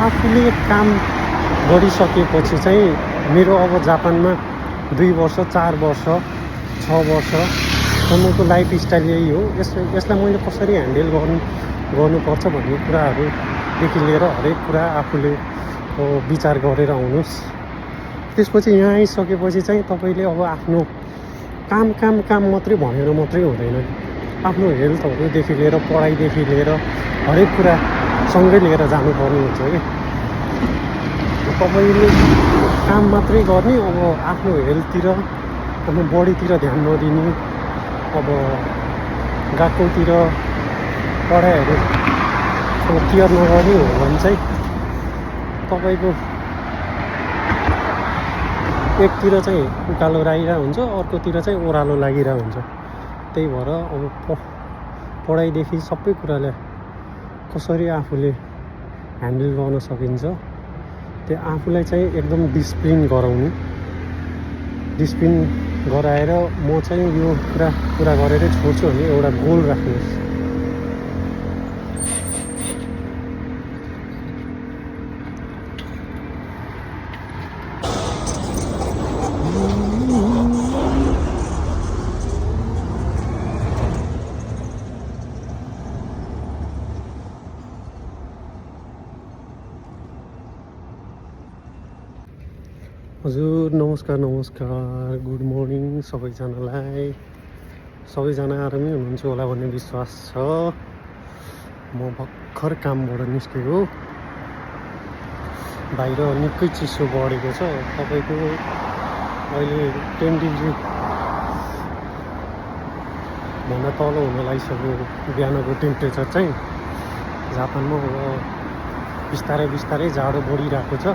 आफूले काम गरिसकेपछि चाहिँ मेरो अब जापानमा 2 वर्ष 4 वर्ष 6 वर्षसम्मको लाइफस्टाइल यही हो। यसलाई मैले कसरी ह्यान्डल गर्नुपर्छ भन्ने कुराहरूदेखि लिएर हरेक कुरा आफूले विचार गरेर आउनुहोस्। त्यसपछि यहाँ आइसकेपछि चाहिँ तपाईँले अब आफ्नो काम मात्रै भनेर मात्रै हुँदैन। आफ्नो हेल्थहरूदेखि लिएर पढाइदेखि लिएर हरेक कुरा सँगै लिएर जानुपर्ने हुन्छ कि। तपाईँले काम मात्रै गर्ने, अब आफ्नो हेल्थतिर आफ्नो बडीतिर ध्यान नदिने, अब गएकोतिर पढाइहरू केयर नगर्ने हो भने चाहिँ तपाईँको एकतिर चाहिँ उकालो लागिरहेको हुन्छ, अर्कोतिर चाहिँ ओह्रालो लागिरहेको हुन्छ। त्यही भएर अब पढाइदेखि सबै कुरालाई कसरी आफूले ह्यान्डल गर्न सकिन्छ त्यो आफूलाई चाहिँ एकदम डिसिप्लिन गराएर म चाहिँ यो कुरा पुरा गरेरै छोड्छु भने एउटा गोल राख्नुहोस्। हजुर नमस्कार गुड मर्निङ सबैजनालाई। सबैजना आरामै हुनुहुन्छ होला भन्ने विश्वास छ। म भर्खर कामबाट निस्केको। बाहिर निकै चिसो बढेको छ। तपाईँको अहिले 10 डिग्री भन्दा तल हुन लागिसक्यो बिहानको टेम्परेचर चाहिँ। जापानमा अब बिस्तारै जाडो बढिरहेको छ।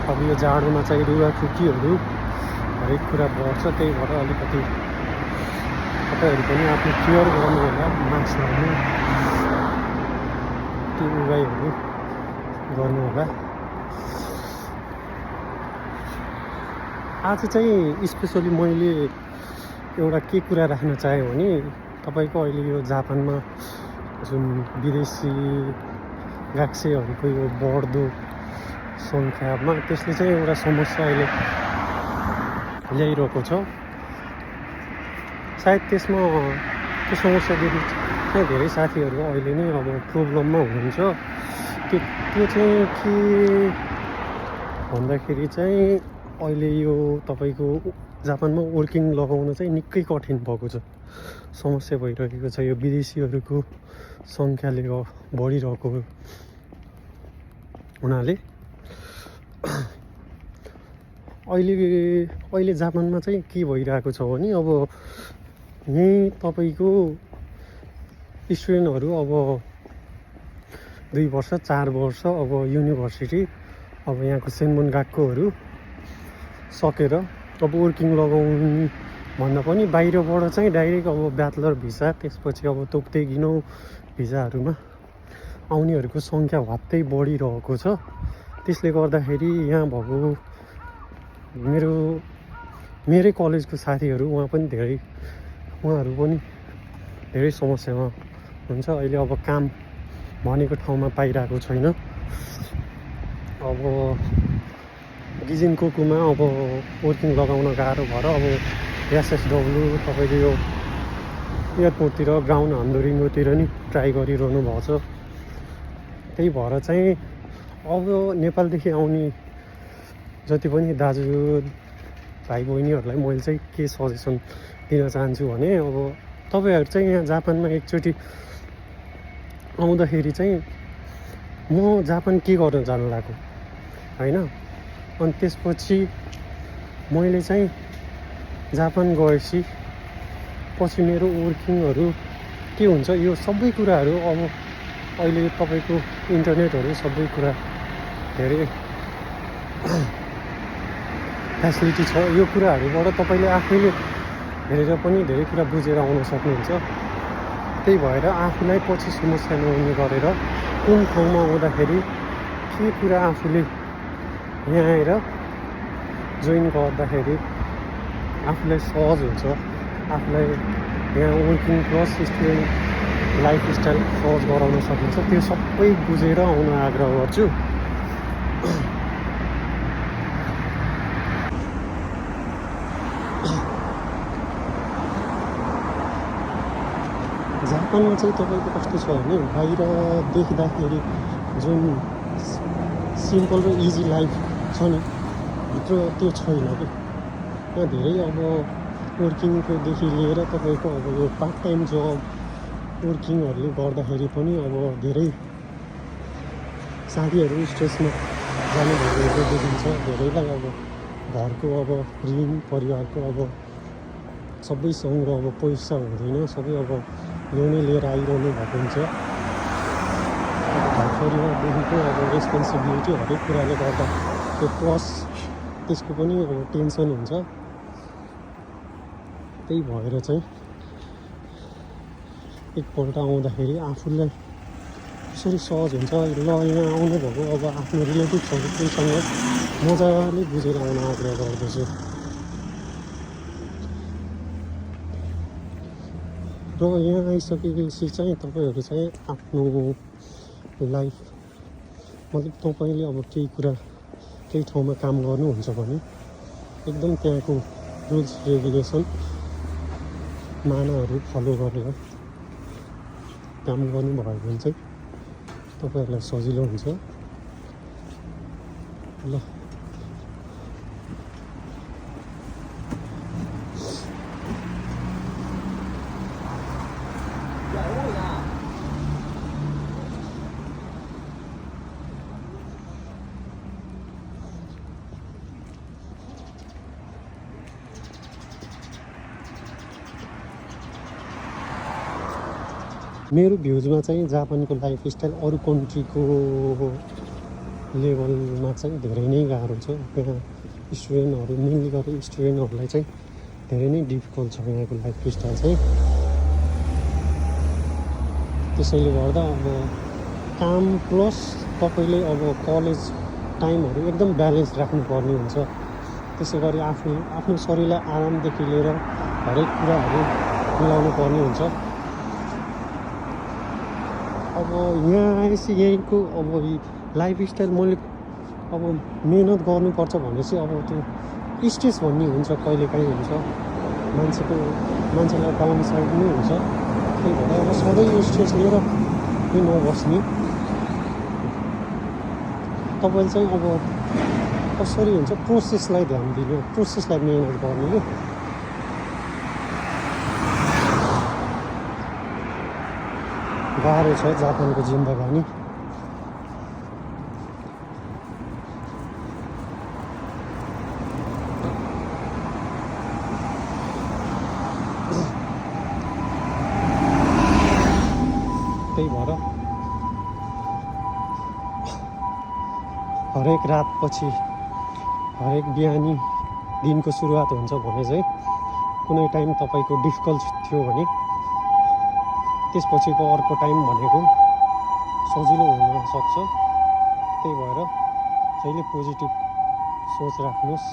अब यो जाडोमा चाहिँ रुगाखुकीहरू हरेक कुरा बढ्छ। त्यही भएर अलिकति तपाईँहरू पनि आफ्नो केयर गर्नु होला, मास्क लगाउनु, त्यो उपायहरू गर्नु होला। आज चाहिँ स्पेसली मैले एउटा के कुरा राख्न चाहेँ भने तपाईँको अहिले यो जापानमा जुन विदेशी गाक्सेहरूको यो बढ्दो सङ्ख्यामा त्यसले चाहिँ एउटा समस्या अहिले ल्याइरहेको छ। सायद त्यसमा त्यो समस्यादेखि चाहिँ धेरै साथीहरू अहिले नै अब प्रब्लममा हुनुहुन्छ। त्यो चाहिँ के भन्दाखेरि चाहिँ अहिले यो तपाईँको जापानमा वर्किङ लगाउन चाहिँ निकै कठिन भएको छ, समस्या भइरहेको छ। यो विदेशीहरूको सङ्ख्याले बढिरहेको हुनाले अहिले जापानमा चाहिँ के भइरहेको छ भने अब यहीँ तपाईँको स्टुडेन्टहरू अब 2 वर्ष 4 वर्ष अब युनिभर्सिटी अब यहाँको सेन्मन गएकोहरू सकेर अब वर्किङ लगाउनु भन्दा पनि बाहिरबाट चाहिँ डाइरेक्ट अब ब्याचलर भिसा, त्यसपछि अब तोक्दै भिसाहरूमा आउनेहरूको सङ्ख्या भत्तै बढिरहेको छ। त्यसले गर्दाखेरि यहाँ भएको मेरै कलेजको साथीहरू उहाँहरू पनि धेरै समस्यामा हुन्छ। अहिले अब काम भनेको ठाउँमा पाइरहेको छैन। अब गिजिनकोकुमा अब वर्किङ लगाउन गाह्रो भएर अब एसएसडब्लु तपाईँले यो एयरपोर्टतिर ग्राउन्ड हान्दोरिङतिर नि ट्राई गरिरहनु भएको छ। त्यही भएर चाहिँ अब नेपालदेखि आउने जति पनि दाजु भाइ बहिनीहरूलाई मैले चाहिँ के सजेसन दिन चाहन्छु भने अब तपाईँहरू चाहिँ यहाँ जापानमा एकचोटि आउँदाखेरि चाहिँ म जापान के गर्न जानु लाग्यो होइन, अनि त्यसपछि मैले चाहिँ जापान गएपछि पछि मेरो वर्किङहरू के हुन्छ यो सबै कुराहरू अब अहिले तपाईँको इन्टरनेटहरू सबै कुरा धेरै फेसिलिटी छ। यो कुराहरूबाट तपाईँले आफैले हेरेर पनि धेरै कुरा बुझेर आउन सक्नुहुन्छ। त्यही भएर आफूलाई पछि समस्या नहुने गरेर कुन ठाउँमा आउँदाखेरि के कुरा आफूले यहाँ आएर जोइन गर्दाखेरि आफूलाई सहज हुन्छ, आफूलाई यहाँ वर्किङ प्लस स्टुडेन्ट लाइफस्टाइल सहज गराउन सकिन्छ त्यो सबै बुझेर आउन आग्रह गर्छु। जापानमा चाहिँ तपाईँको कस्तो छ भने बाहिर देख्दाखेरि जुन सिम्पल र इजी लाइफ छ नि भित्र त्यो छैन कि। यहाँ धेरै अब वर्किङकोदेखि लिएर तपाईँको अब यो पार्ट टाइम जब वर्किङहरूले गर्दाखेरि पनि अब धेरै साथीहरू स्ट्रेसमा जानुभएको देखिन्छ। धेरैलाई अब घरको अब ऋण परिवारको अब सबैसँग अब पैसा हुँदैन, सबै अब लोनै लिएर आइरहनु भएको हुन्छ। अब घर परिवारदेखिको अब रेस्पोन्सिबिलिटी हरेक कुराले गर्दा त्यो प्लस त्यसको पनि अब टेन्सन हुन्छ। त्यही भएर चाहिँ एकपल्ट आउँदाखेरि आफूलाई कसरी सहज हुन्छ ल यहाँ आउनुभएको अब आफ्नो रिलेटिभ्सहरू कोहीसँग मजाले बुझेर आउन आग्रह गर्दछु। र यहाँ आइसकेपछि चाहिँ तपाईँहरू चाहिँ आफ्नो लाइफ मतलब तपाईँले अब केही कुरा केही ठाउँमा काम गर्नुहुन्छ भने एकदम त्यहाँको रुल्स रेगुलेसन मानाहरू फलो गरेर काम गर्नुभयो भने चाहिँ तपाईँहरूलाई सजिलो हुन्छ। ल मेरो भ्युजमा चाहिँ जापानको लाइफस्टाइल अरू कन्ट्रीको लेभलमा चाहिँ धेरै नै गाह्रो छ। यहाँ स्टुडेन्टहरू मेनली गरेर स्टुडेन्टहरूलाई चाहिँ धेरै नै डिफिकल्ट छ यहाँको लाइफस्टाइल चाहिँ। त्यसैले गर्दा अब काम प्लस तपाईँले अब कलेज टाइमहरू एकदम ब्यालेन्स राख्नुपर्ने हुन्छ। त्यसै गरी आफ्नो शरीरलाई आरामदेखि लिएर हरेक कुराहरू मिलाउनु पर्ने हुन्छ। अब यहाँ आएपछि यहीँको अब लाइफस्टाइल मैले अब मेहनत गर्नुपर्छ भनेपछि अब त्यो स्ट्रेस भन्ने हुन्छ, कहिलेकाहीँ हुन्छ मान्छेलाई डाउन साइड नै हुन्छ। त्यही भएर अब सधैँ यो स्ट्रेस लिएर पनि नबस्ने। तपाईँले चाहिँ अब कसरी हुन्छ प्रोसेसलाई ध्यान दिनु, प्रोसेसलाई मेहनत गर्ने कि। गाह्रो छ जापानको जिन्दगानी। त्यही भएर हरेक रातपछि हरेक बिहानी दिनको सुरुवात हुन्छ भने चाहिँ कुनै टाइम तपाईँको डिफिकल्ट थियो भने त्यसपछिको अर्को टाइम भनेको सजिलो हुनसक्छ। त्यही भएर जहिले पोजिटिभ सोच राख्नुहोस्।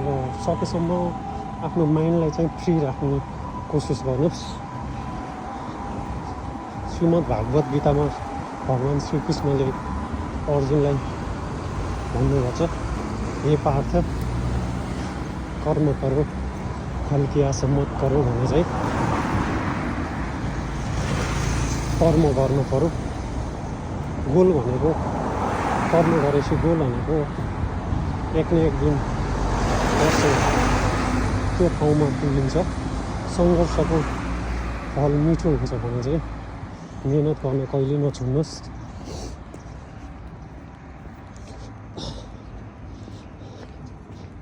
र सकेसम्म आफ्नो माइन्डलाई चाहिँ फ्री राख्ने कोसिस गर्नुहोस्। श्रीमद् भागवत गीतामा भगवान् श्रीकृष्णले अर्जुनलाई भन्नुभएको छ, हे पार्थ कर्म करो फल की आशा मत करो भने चाहिँ कर्म गर्नु पर्यो। गोल भनेको कर्म गरेपछि गोल भनेको एक न एक दिन अवश्य त्यो ठाउँमा पुगिन्छ। सङ्घर्षको फल मिठो हुन्छ भने चाहिँ मेहनत गर्न कहिले नछुड्नुहोस्।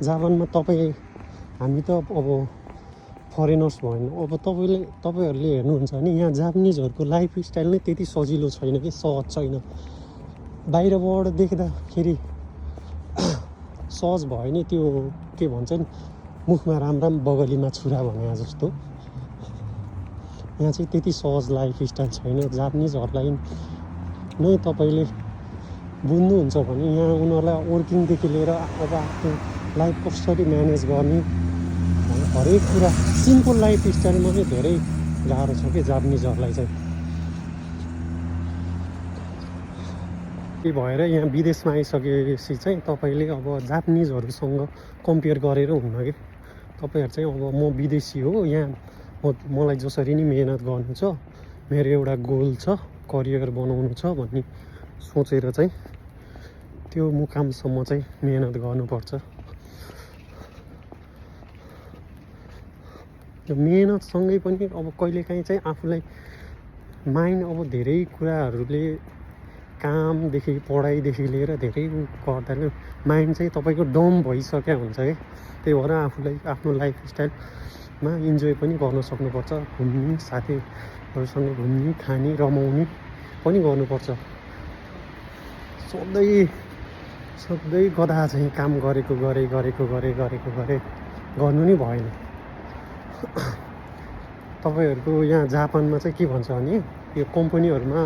जापानमा हामी त अब फरेनर्स भएन, अब तपाईँहरूले हेर्नुहुन्छ भने यहाँ जापानिजहरूको लाइफस्टाइल नै त्यति सजिलो छैन कि, सहज छैन। बाहिरबाट देख्दाखेरि सहज भयो नि त्यो के भन्छन् मुखमा राम बगलीमा छुरा भने जस्तो। यहाँ चाहिँ त्यति सहज लाइफस्टाइल छैन। जापानिजहरूलाई नै तपाईँले बुझ्नुहुन्छ भने यहाँ उनीहरूलाई वर्किङदेखि लिएर अब आफ्नो लाइफ कसरी म्यानेज गर्ने हरेक कुरा सिम्पल लाइफस्टाइलमा चाहिँ धेरै गाह्रो छ कि जापानिजहरूलाई चाहिँ। त्यही भएर यहाँ विदेशमा आइसकेपछि चाहिँ तपाईँले अब जापानिजहरूसँग कम्पेयर गरेर हुन्न कि तपाईँहरू चाहिँ अब म विदेशी हो, यहाँ मलाई जसरी नि मेहनत गर्नु छ, मेरो एउटा गोल छ, करियर बनाउनु छ भन्ने सोचेर चाहिँ त्यो मुकामसम्म चाहिँ मेहनत गर्नुपर्छ। त्यो मेहनतसँगै पनि अब कहिलेकाहीँ चाहिँ आफूलाई माइन्ड अब धेरै कुराहरूले कामदेखि पढाइदेखि लिएर धेरै गर्दा नै माइन्ड चाहिँ तपाईँको डम भइसक्यो हुन्छ कि। त्यही भएर आफूलाई आफ्नो लाइफस्टाइलमा इन्जोय पनि गर्न सक्नुपर्छ, घुम्ने साथीहरूसँग घुम्ने खाने रमाउने पनि गर्नुपर्छ। सधैँ गधा चाहिँ काम गरेको गरे गर्नु नै भएन। तपाईँहरूको यहाँ जापानमा चाहिँ के भन्छ भने यो कम्पनीहरूमा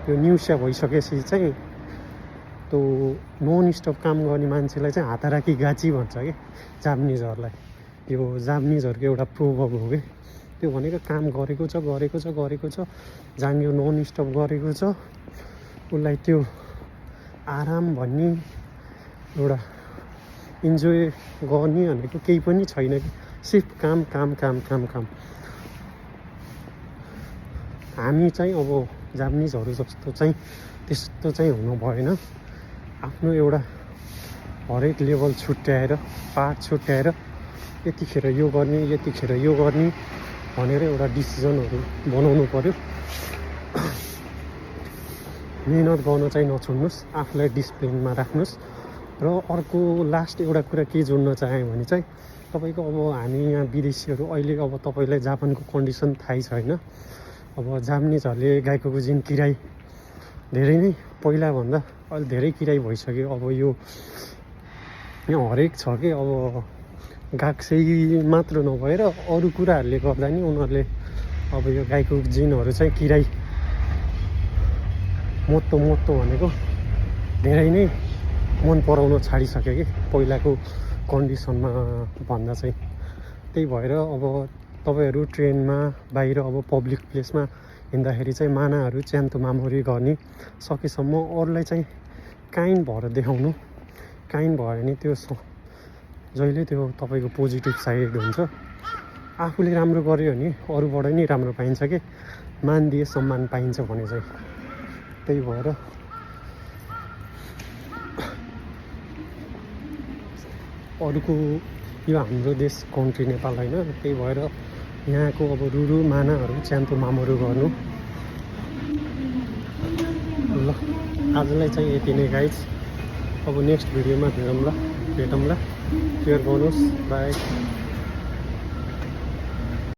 यो न्युस्या भइसकेपछि चाहिँ त्यो नन स्टप काम गर्ने मान्छेलाई चाहिँ हाताराखी गाची भन्छ कि जापानिजहरूलाई। यो जापानिजहरूको एउटा प्रोभर्ब हो कि, त्यो भनेको काम गरेको छ जाङ्यो नन स्टप गरेको छ, उसलाई त्यो आराम भन्ने एउटा इन्जोय गर्ने भनेको केही पनि छैन कि, सिर्फ काम। हामी चाहिँ अब जापानिजहरू जस्तो चाहिँ त्यस्तो चाहिँ हुनु भएन। आफ्नो एउटा हरेक लेभल छुट्याएर, पार्ट छुट्याएर यतिखेर यो गर्ने भनेर एउटा डिसिजनहरू बनाउनु पर्यो। मेहनत गर्न चाहिँ नछोड्नुहोस्, आफूलाई डिसिप्लिनमा राख्नुहोस्। र अर्को लास्ट एउटा कुरा के जोड्न चाहेँ भने चाहिँ तपाईँको अब हामी यहाँ विदेशीहरू अहिले अब तपाईँलाई जापानको कन्डिसन थाहै छैन। अब जापानिजहरूले गाईको जिन किराय धेरै नै पहिलाभन्दा अहिले धेरै किराय भइसक्यो। अब यो यहाँ हरेक छ कि अब गाक्सै मात्र नभएर अरू कुराहरूले गर्दा नि उनीहरूले अब यो गाईको जिनहरू चाहिँ किराय मोत्तो भनेको धेरै नै मन पराउन छाडिसक्यो कि पहिलाको कन्डिसनमा भन्दा चाहिँ। त्यही भएर अब तपाईँहरू ट्रेनमा बाहिर अब पब्लिक प्लेसमा हिँड्दाखेरि चाहिँ मानाहरू च्यान्तो मामरी गर्ने, सकेसम्म अरूलाई चाहिँ काइन्ड भएर देखाउनु। काइन्ड भयो भने त्यो जहिले त्यो तपाईँको पोजिटिभ साइड हुन्छ। आफूले राम्रो गर्यो भने अरूबाट नि राम्रो पाइन्छ कि, मान दिए सम्मान पाइन्छ भने चाहिँ। त्यही भएर अरूको यो हाम्रो देश कन्ट्री नेपाल होइन, त्यही भएर यहाँको अब रुरु मानाहरू च्यान्तो मामहरू गर्नु। ल आजलाई चाहिँ यति नै गाइज, अब नेक्स्ट भिडियोमा भेटौँला। केयर गर्नुहोस्, बाई।